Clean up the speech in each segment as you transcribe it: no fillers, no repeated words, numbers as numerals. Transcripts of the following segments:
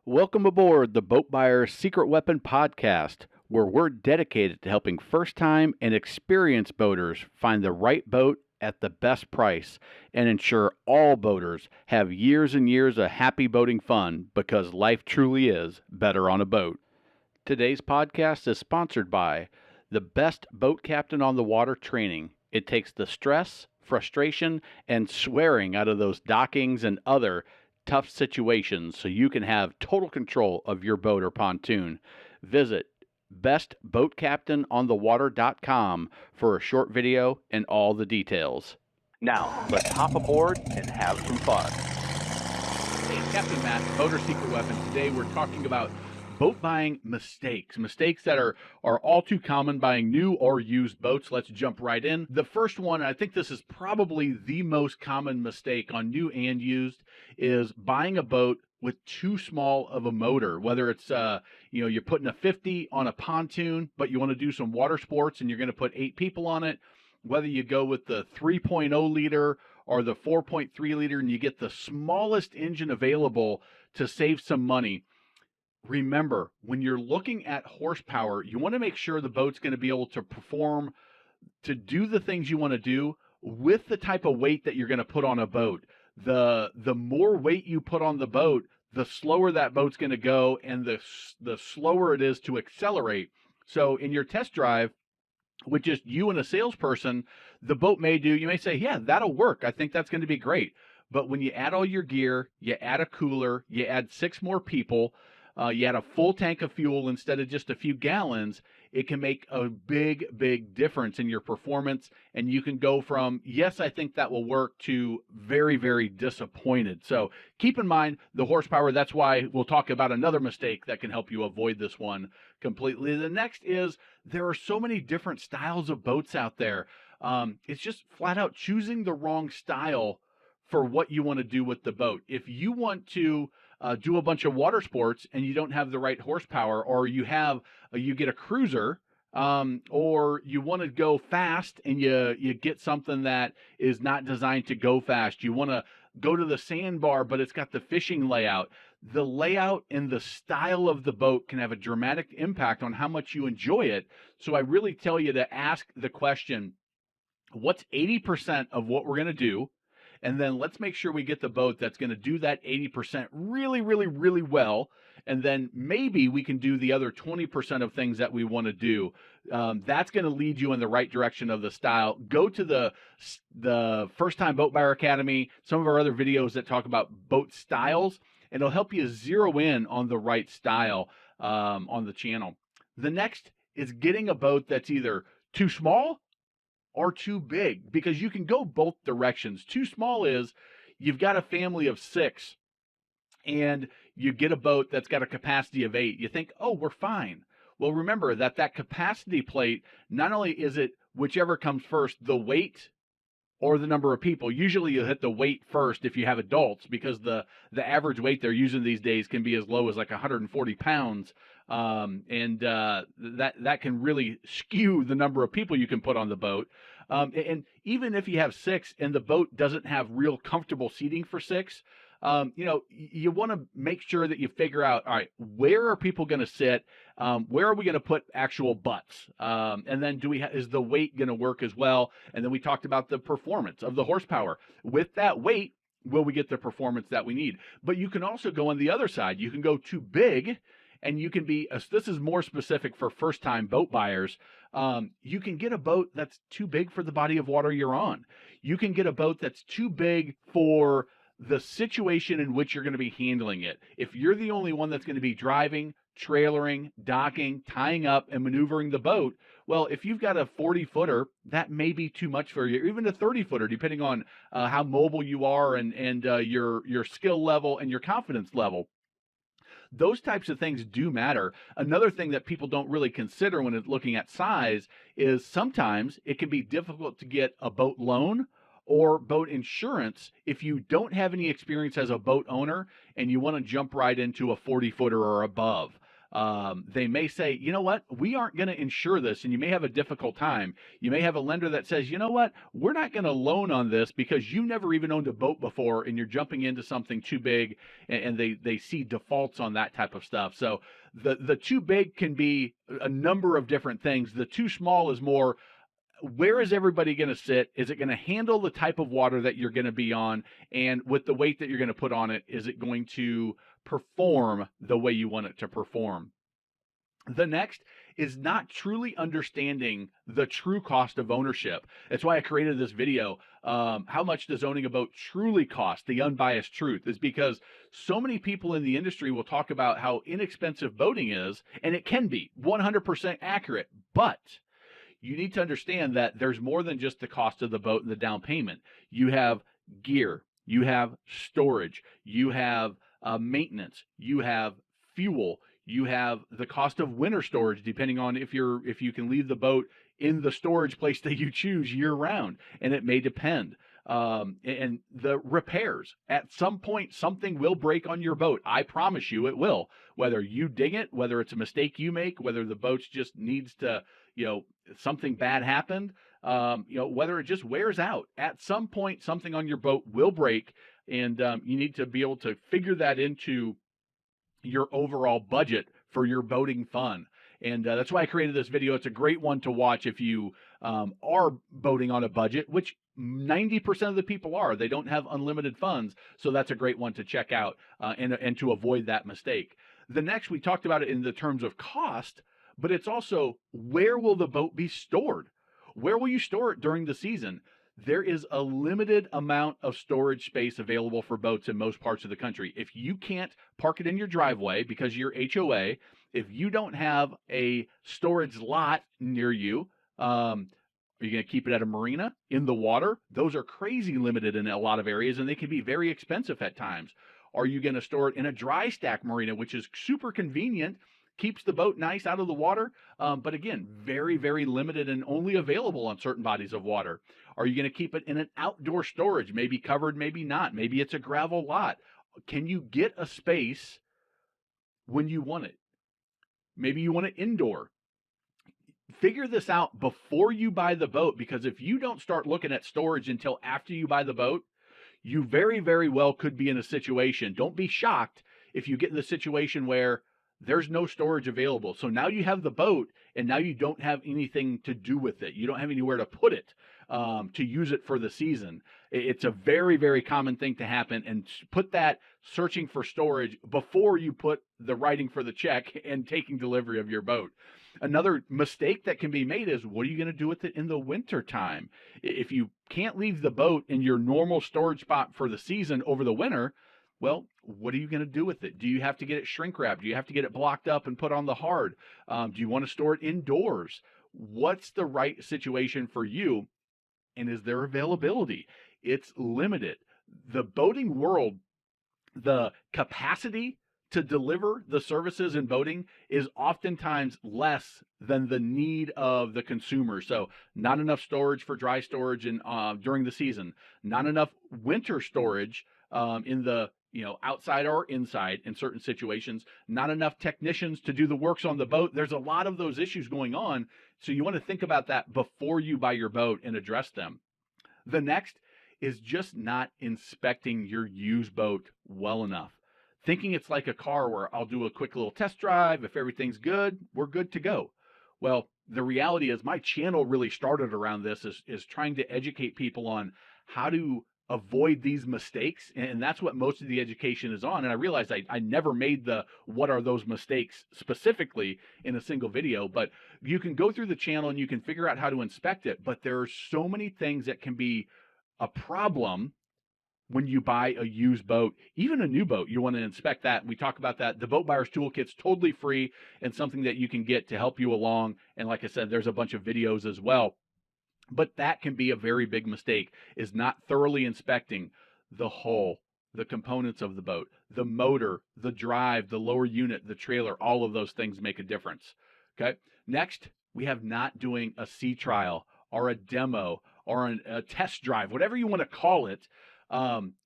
Welcome aboard the Boat Buyer's Secret Weapon podcast, where we're dedicated to helping first-time and experienced boaters find the right boat at the best price and ensure all boaters have years and years of happy boating fun because life truly is better on a boat. Today's podcast is sponsored by the best boat captain on the water training. It takes the stress, frustration, and swearing out of those dockings and other tough situations so you can have total control of your boat or pontoon. Visit bestboatcaptainonthewater.com for a short video and all the details. Now, let's hop aboard and have some fun. Hey, it's Captain Matt, Boater Secret Weapon. Today we're talking about boat buying mistakes that are all too common buying new or used boats. Let's jump right in. The first one, I think this is probably the most common mistake on new and used, is buying a boat with too small of a motor. Whether it's you're putting a 50 on a pontoon, but you want to do some water sports and you're going to put 8 people on it. Whether you go with the 3.0 liter or the 4.3 liter and you get the smallest engine available to save some money. Remember, when you're looking at horsepower, you want to make sure the boat's going to be able to perform, to do the things you want to do with the type of weight that you're going to put on a boat. The more weight you put on the boat, the slower that boat's going to go and the slower it is to accelerate. So in your test drive, with just you and a salesperson, the boat you may say, yeah, that'll work. I think that's going to be great. But when you add all your gear, you add a cooler, you add 6 more people, you add a full tank of fuel instead of just a few gallons, it can make a big, big difference in your performance. And you can go from, yes, I think that will work, to very, very disappointed. So keep in mind the horsepower. That's why we'll talk about another mistake that can help you avoid this one completely. The next is there are so many different styles of boats out there. It's just flat out choosing the wrong style for what you want to do with the boat. If you want to do a bunch of water sports and you don't have the right horsepower, or you get a cruiser, or you want to go fast and you get something that is not designed to go fast. You want to go to the sandbar, but it's got the fishing layout. The layout and the style of the boat can have a dramatic impact on how much you enjoy it. So I really tell you to ask the question, what's 80% of what we're going to do? And then let's make sure we get the boat that's going to do that 80% really, really, really well. And then maybe we can do the other 20% of things that we want to do. That's going to lead you in the right direction of the style. Go to the First Time Boat Buyer Academy, some of our other videos that talk about boat styles, and it'll help you zero in on the right style on the channel. The next is getting a boat that's either too small or too big, because you can go both directions. Too small is you've got a family of 6 and you get a boat that's got a capacity of 8. You think, oh, we're fine. Well, remember that capacity plate, not only is it whichever comes first, the weight or the number of people. Usually you hit the weight first if you have adults, because the average weight they're using these days can be as low as like 140 pounds. That can really skew the number of people you can put on the boat. And even if you have 6 and the boat doesn't have real comfortable seating for 6, you want to make sure that you figure out, all right, where are people going to sit? Where are we going to put actual butts? And then is the weight going to work as well? And then we talked about the performance of the horsepower. With that weight, will we get the performance that we need? But you can also go on the other side. You can go too big, and you can be, this is more specific for first-time boat buyers. You can get a boat that's too big for the body of water you're on. You can get a boat that's too big for the situation in which you're going to be handling it. If you're the only one that's going to be driving, trailering, docking, tying up, and maneuvering the boat, well, if you've got a 40-footer, that may be too much for you, even a 30-footer, depending on how mobile you are and your skill level and your confidence level. Those types of things do matter. Another thing that people don't really consider when looking at size is sometimes it can be difficult to get a boat loan or boat insurance if you don't have any experience as a boat owner and you want to jump right into a 40-footer or above. They may say, you know what, we aren't going to insure this, and you may have a difficult time. You may have a lender that says, you know what, we're not going to loan on this because you never even owned a boat before, and you're jumping into something too big, and they see defaults on that type of stuff. So the too big can be a number of different things. The too small is more, where is everybody going to sit? Is it going to handle the type of water that you're going to be on? And with the weight that you're going to put on it, is it going to perform the way you want it to perform? The next is not truly understanding the true cost of ownership. That's why I created this video. How much does owning a boat truly cost? The unbiased truth is because so many people in the industry will talk about how inexpensive boating is, and it can be 100% accurate, but you need to understand that there's more than just the cost of the boat and the down payment. You have gear, you have storage, you have maintenance, you have fuel, you have the cost of winter storage, depending on if you can leave the boat in the storage place that you choose year round, and it may depend. And the repairs, at some point something will break on your boat. I promise you it will, whether you ding it, whether it's a mistake you make, whether the boat just needs to, something bad happened, whether it just wears out. At some point something on your boat will break, and you need to be able to figure that into your overall budget for your boating fun. And that's why I created this video. It's a great one to watch if you are boating on a budget, which 90% of the people are. They don't have unlimited funds, so that's a great one to check out and to avoid that mistake. The next, we talked about it in the terms of cost, but it's also, where will the boat be stored? Where will you store it during the season? There is a limited amount of storage space available for boats in most parts of the country. If you can't park it in your driveway because you're HOA, if you don't have a storage lot near you, are you going to keep it at a marina, in the water? Those are crazy limited in a lot of areas, and they can be very expensive at times. Are you going to store it in a dry stack marina, which is super convenient, keeps the boat nice out of the water, but again, very, very limited and only available on certain bodies of water? Are you going to keep it in an outdoor storage, maybe covered, maybe not? Maybe it's a gravel lot. Can you get a space when you want it? Maybe you want it indoor. Figure this out before you buy the boat, because if you don't start looking at storage until after you buy the boat, you very, very well could be in a situation. Don't be shocked if you get in the situation where there's no storage available. So now you have the boat, and now you don't have anything to do with it. You don't have anywhere to put it, to use it for the season. It's a very, very common thing to happen, and put that searching for storage before you put the writing for the check and taking delivery of your boat. Another mistake that can be made is, what are you going to do with it in the winter time? If you can't leave the boat in your normal storage spot for the season over the winter, well, what are you going to do with it? Do you have to get it shrink wrapped? Do you have to get it blocked up and put on the hard? Do you want to store it indoors? What's the right situation for you? And is there availability? It's limited. The boating world, the capacity to deliver the services in boating is oftentimes less than the need of the consumer. So not enough storage for dry storage and during the season, not enough winter storage in the outside or inside in certain situations, not enough technicians to do the works on the boat. There's a lot of those issues going on. So you want to think about that before you buy your boat and address them. The next is just not inspecting your used boat well enough. Thinking it's like a car where I'll do a quick little test drive. If everything's good, we're good to go. Well, the reality is my channel really started around this, is trying to educate people on how to avoid these mistakes. And that's what most of the education is on. And I realized I never made the what are those mistakes specifically in a single video, but you can go through the channel and you can figure out how to inspect it. But there are so many things that can be a problem when you buy a used boat. Even a new boat, you want to inspect that. We talk about that. The Boat Buyer's Toolkit's totally free and something that you can get to help you along. And like I said, there's a bunch of videos as well. But that can be a very big mistake, is not thoroughly inspecting the hull, the components of the boat, the motor, the drive, the lower unit, the trailer. All of those things make a difference. Okay. Next, we have not doing a sea trial or a demo or a test drive, whatever you want to call it.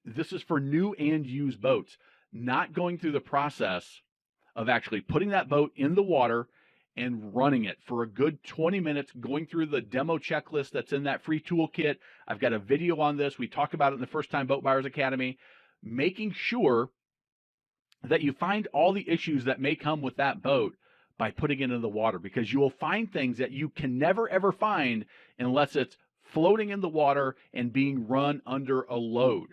This is for new and used boats. Not going through the process of actually putting that boat in the water and running it for a good 20 minutes, going through the demo checklist that's in that free toolkit. I've got a video on this. We talk about it in the First Time Boat Buyers Academy, making sure that you find all the issues that may come with that boat by putting it in the water, because you will find things that you can never ever find unless it's floating in the water and being run under a load,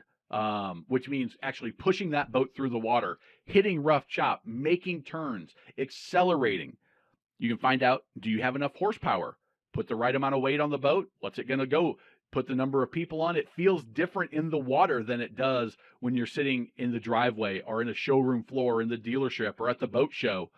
which means actually pushing that boat through the water, hitting rough chop, making turns, accelerating. You can find out, do you have enough horsepower? Put the right amount of weight on the boat. What's it going to go? Put the number of people on. It feels different in the water than it does when you're sitting in the driveway or in a showroom floor in the dealership or at the boat show.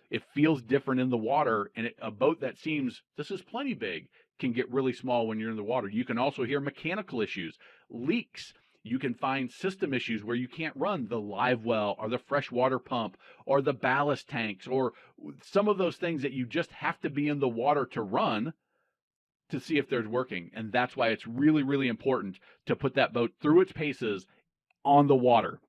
It feels different in the water, and a boat that seems this is plenty big can get really small when you're in the water. You can also hear mechanical issues, leaks. You can find system issues where you can't run the live well or the freshwater pump or the ballast tanks or some of those things that you just have to be in the water to run to see if they're working. And that's why it's really, really important to put that boat through its paces on the water.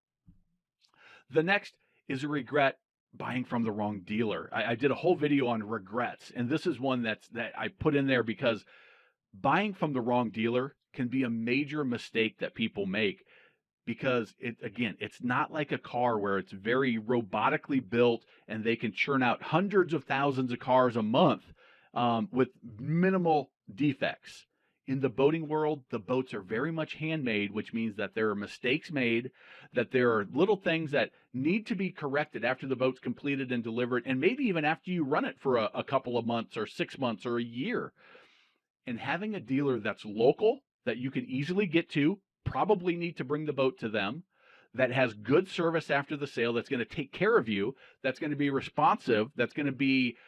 The next is a regret buying from the wrong dealer. I did a whole video on regrets, and this is one that I put in there because buying from the wrong dealer can be a major mistake that people make, because it's not like a car where it's very robotically built and they can churn out hundreds of thousands of cars a month with minimal defects. In the boating world, the boats are very much handmade, which means that there are mistakes made, that there are little things that need to be corrected after the boat's completed and delivered, and maybe even after you run it for a couple of months or 6 months or a year. And having a dealer that's local, that you can easily get to, probably need to bring the boat to them, that has good service after the sale, that's going to take care of you, that's going to be responsive, that's going to be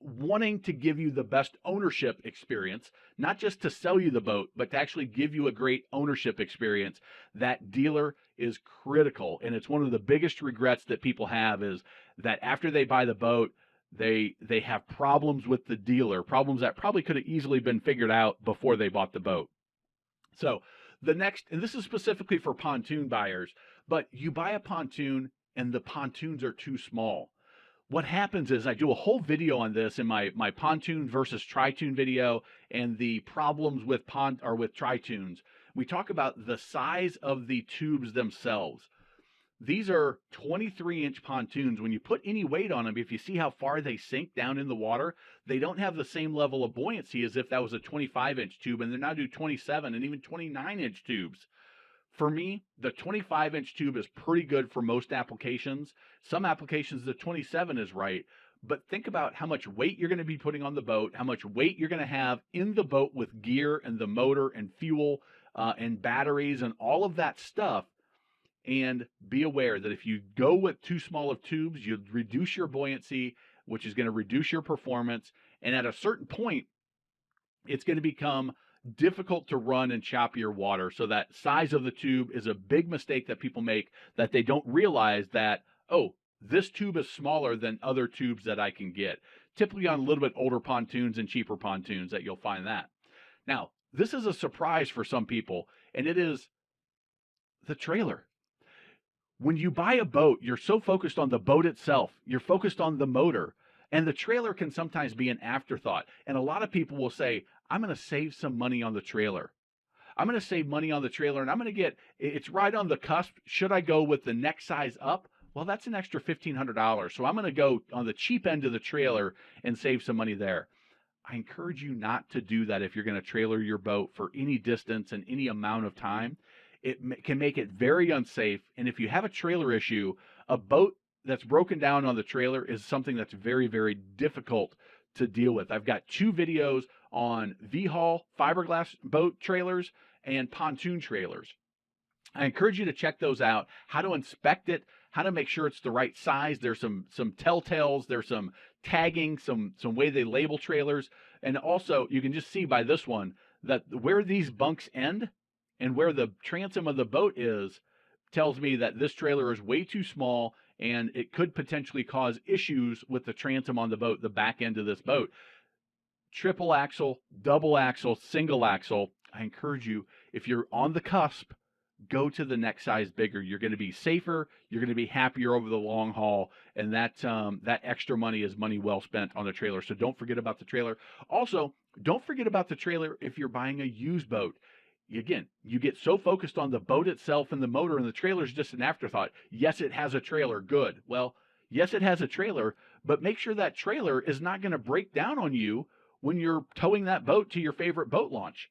wanting to give you the best ownership experience, not just to sell you the boat, but to actually give you a great ownership experience. That dealer is critical. And it's one of the biggest regrets that people have, is that after they buy the boat, they have problems with the dealer, problems that probably could have easily been figured out before they bought the boat. So the next, and this is specifically for pontoon buyers, but you buy a pontoon and the pontoons are too small. What happens is, I do a whole video on this in my pontoon versus Tri-Toon video, and the problems with with Tri-Toons. We talk about the size of the tubes themselves. These are 23-inch pontoons. When you put any weight on them, if you see how far they sink down in the water, they don't have the same level of buoyancy as if that was a 25-inch tube, and they're now do 27 and even 29-inch tubes. For me, the 25-inch tube is pretty good for most applications. Some applications, the 27 is right. But think about how much weight you're going to be putting on the boat, how much weight you're going to have in the boat with gear and the motor and fuel and batteries and all of that stuff. And be aware that if you go with too small of tubes, you reduce your buoyancy, which is going to reduce your performance. And at a certain point, it's going to become difficult to run in choppier water. So that size of the tube is a big mistake that people make, that they don't realize that, oh, this tube is smaller than other tubes that I can get. Typically on a little bit older pontoons and cheaper pontoons that you'll find that. Now, this is a surprise for some people, and it is the trailer. When you buy a boat, you're so focused on the boat itself, you're focused on the motor, and the trailer can sometimes be an afterthought. And a lot of people will say, I'm going to save some money on the trailer. I'm going to save money on the trailer, and I'm going to it's right on the cusp. Should I go with the next size up? Well, that's an extra $1,500. So I'm going to go on the cheap end of the trailer and save some money there. I encourage you not to do that if you're going to trailer your boat for any distance and any amount of time. It can make it very unsafe. And if you have a trailer issue, a boat that's broken down on the trailer is something that's very, very difficult to deal with. I've got 2 videos on V-Haul fiberglass boat trailers and pontoon trailers. I encourage you to check those out, how to inspect it, how to make sure it's the right size. There's some telltales, there's some tagging, some way they label trailers. And also you can just see by this one that where these bunks end and where the transom of the boat is tells me that this trailer is way too small, and it could potentially cause issues with the transom on the boat, the back end of this boat. Triple axle, double axle, single axle. I encourage you, if you're on the cusp, go to the next size bigger. You're going to be safer. You're going to be happier over the long haul. And that extra money is money well spent on the trailer. So don't forget about the trailer. Also, don't forget about the trailer if you're buying a used boat. Again, you get so focused on the boat itself and the motor, and the trailer is just an afterthought. Yes, it has a trailer. Good. Well, yes, it has a trailer, but make sure that trailer is not going to break down on you when you're towing that boat to your favorite boat launch.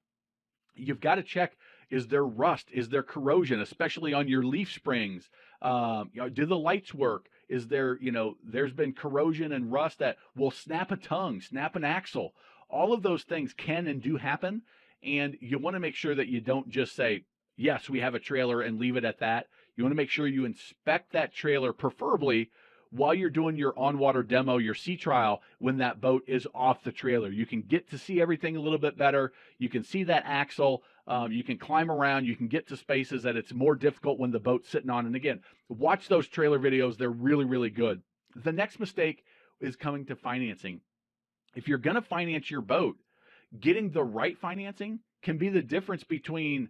You've got to check, is there rust? Is there corrosion, especially on your leaf springs? Do the lights work? Is there, there's been corrosion and rust that will snap a tongue, snap an axle. All of those things can and do happen. And you want to make sure that you don't just say, yes, we have a trailer and leave it at that. You want to make sure you inspect that trailer, preferably while you're doing your on-water demo, your sea trial, when that boat is off the trailer. You can get to see everything a little bit better. You can see that axle. You can climb around. You can get to spaces that it's more difficult when the boat's sitting on. And again, watch those trailer videos. They're really, really good. The next mistake is coming to financing. If you're going to finance your boat, getting the right financing can be the difference between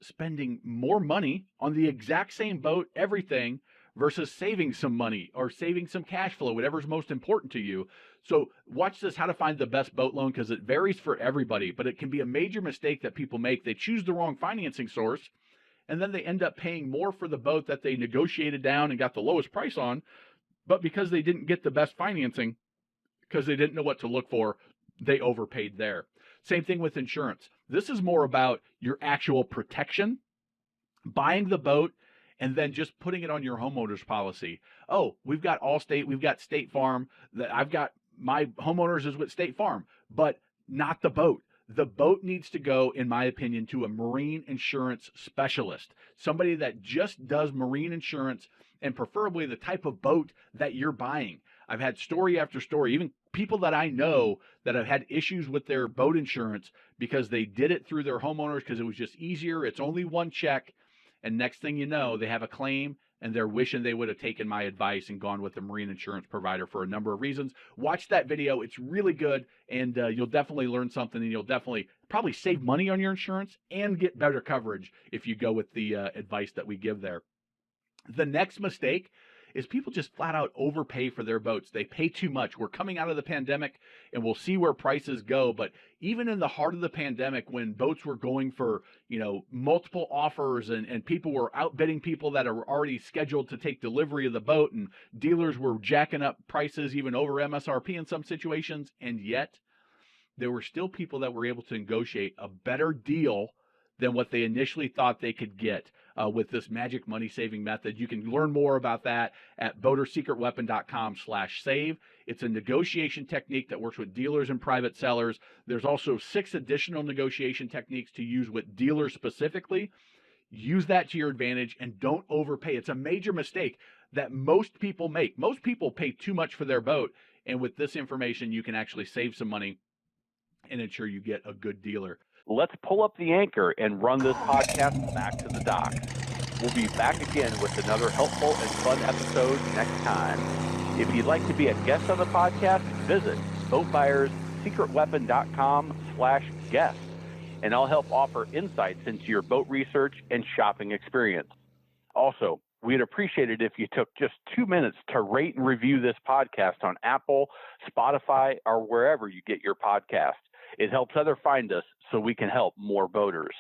spending more money on the exact same boat, everything, versus saving some money or saving some cash flow, whatever's most important to you. So watch this, how to find the best boat loan, because it varies for everybody, but it can be a major mistake that people make. They choose the wrong financing source, and then they end up paying more for the boat that they negotiated down and got the lowest price on, but because they didn't get the best financing, because they didn't know what to look for, they overpaid there. Same thing with insurance. This is more about your actual protection, buying the boat, and then just putting it on your homeowner's policy. Oh, we've got Allstate, we've got State Farm. I've got my homeowners is with State Farm, but not the boat. The boat needs to go, in my opinion, to a marine insurance specialist, somebody that just does marine insurance, and preferably the type of boat that you're buying. I've had story after story, even people that I know that have had issues with their boat insurance because they did it through their homeowners because it was just easier. It's only one check. And next thing you know, they have a claim and they're wishing they would have taken my advice and gone with a marine insurance provider for a number of reasons. Watch that video. It's really good. And you'll definitely learn something, and you'll definitely probably save money on your insurance and get better coverage if you go with the advice that we give there. The next mistake is people just flat out overpay for their boats. They pay too much. We're coming out of the pandemic, and we'll see where prices go. But even in the heart of the pandemic, when boats were going for, multiple offers, and people were outbidding people that are already scheduled to take delivery of the boat, and dealers were jacking up prices even over MSRP in some situations, and yet there were still people that were able to negotiate a better deal than what they initially thought they could get with this magic money saving method. You can learn more about that at boatersecretweapon.com/save. It's a negotiation technique that works with dealers and private sellers. There's also 6 additional negotiation techniques to use with dealers specifically. Use that to your advantage and don't overpay. It's a major mistake that most people make. Most people pay too much for their boat, and with this information, you can actually save some money and ensure you get a good dealer. Let's pull up the anchor and run this podcast back to the docks. We'll be back again with another helpful and fun episode next time. If you'd like to be a guest on the podcast, visit boatbuyerssecretweapon.com/guest, and I'll help offer insights into your boat research and shopping experience. Also, we'd appreciate it if you took just 2 minutes to rate and review this podcast on Apple, Spotify, or wherever you get your podcast. It helps others find us so we can help more boaters.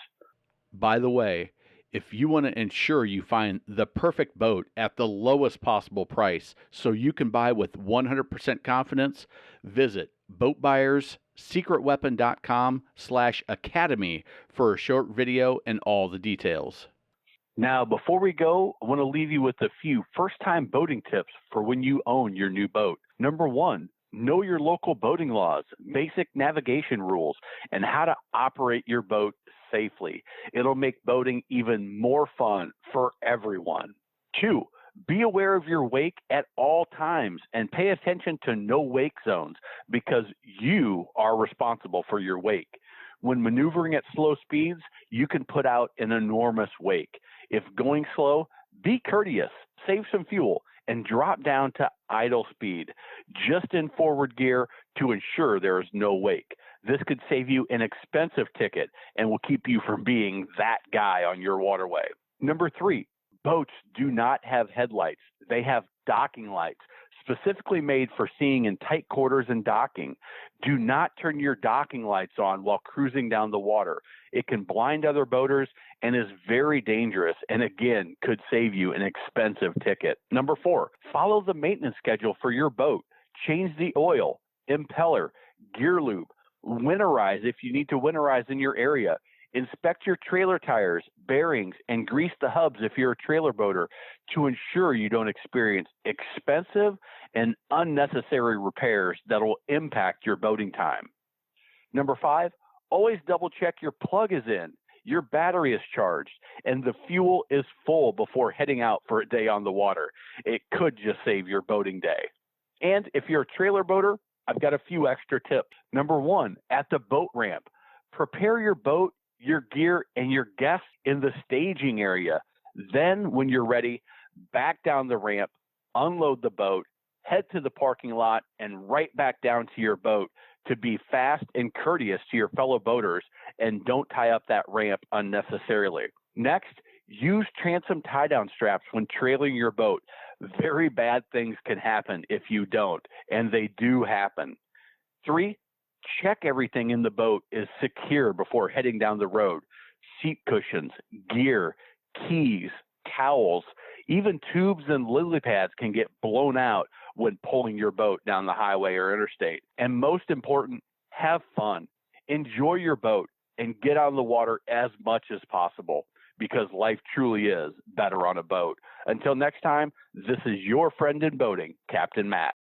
By the way, if you want to ensure you find the perfect boat at the lowest possible price so you can buy with 100% confidence, visit boatbuyerssecretweapon.com/academy for a short video and all the details. Now, before we go, I want to leave you with a few first-time boating tips for when you own your new boat. Number 1, know your local boating laws, basic navigation rules, and how to operate your boat safely. It'll make boating even more fun for everyone. 2, be aware of your wake at all times and pay attention to no wake zones because you are responsible for your wake. When maneuvering at slow speeds, you can put out an enormous wake. If going slow, be courteous, save some fuel, and drop down to idle speed, just in forward gear to ensure there is no wake. This could save you an expensive ticket and will keep you from being that guy on your waterway. Number 3, boats do not have headlights. They have docking lights, specifically made for seeing in tight quarters and docking. Do not turn your docking lights on while cruising down the water. It can blind other boaters and is very dangerous, and again, could save you an expensive ticket. Number 4, follow the maintenance schedule for your boat. Change the oil, impeller, gear lube, winterize if you need to winterize in your area. Inspect your trailer tires, bearings, and grease the hubs if you're a trailer boater to ensure you don't experience expensive and unnecessary repairs that will impact your boating time. Number 5, always double check your plug is in, your battery is charged, and the fuel is full before heading out for a day on the water. It could just save your boating day. And if you're a trailer boater, I've got a few extra tips. Number 1, at the boat ramp, prepare your boat, your gear, and your guests in the staging area. Then, when you're ready, back down the ramp, unload the boat, head to the parking lot, and right back down to your boat to be fast and courteous to your fellow boaters, and don't tie up that ramp unnecessarily. Next, use transom tie-down straps when trailing your boat. Very bad things can happen if you don't, and they do happen. 3, check everything in the boat is secure before heading down the road. Seat cushions, gear, keys, towels, even tubes and lily pads can get blown out when pulling your boat down the highway or interstate. And most important, have fun. Enjoy your boat and get on the water as much as possible, because life truly is better on a boat. Until next time, this is your friend in boating, Captain Matt.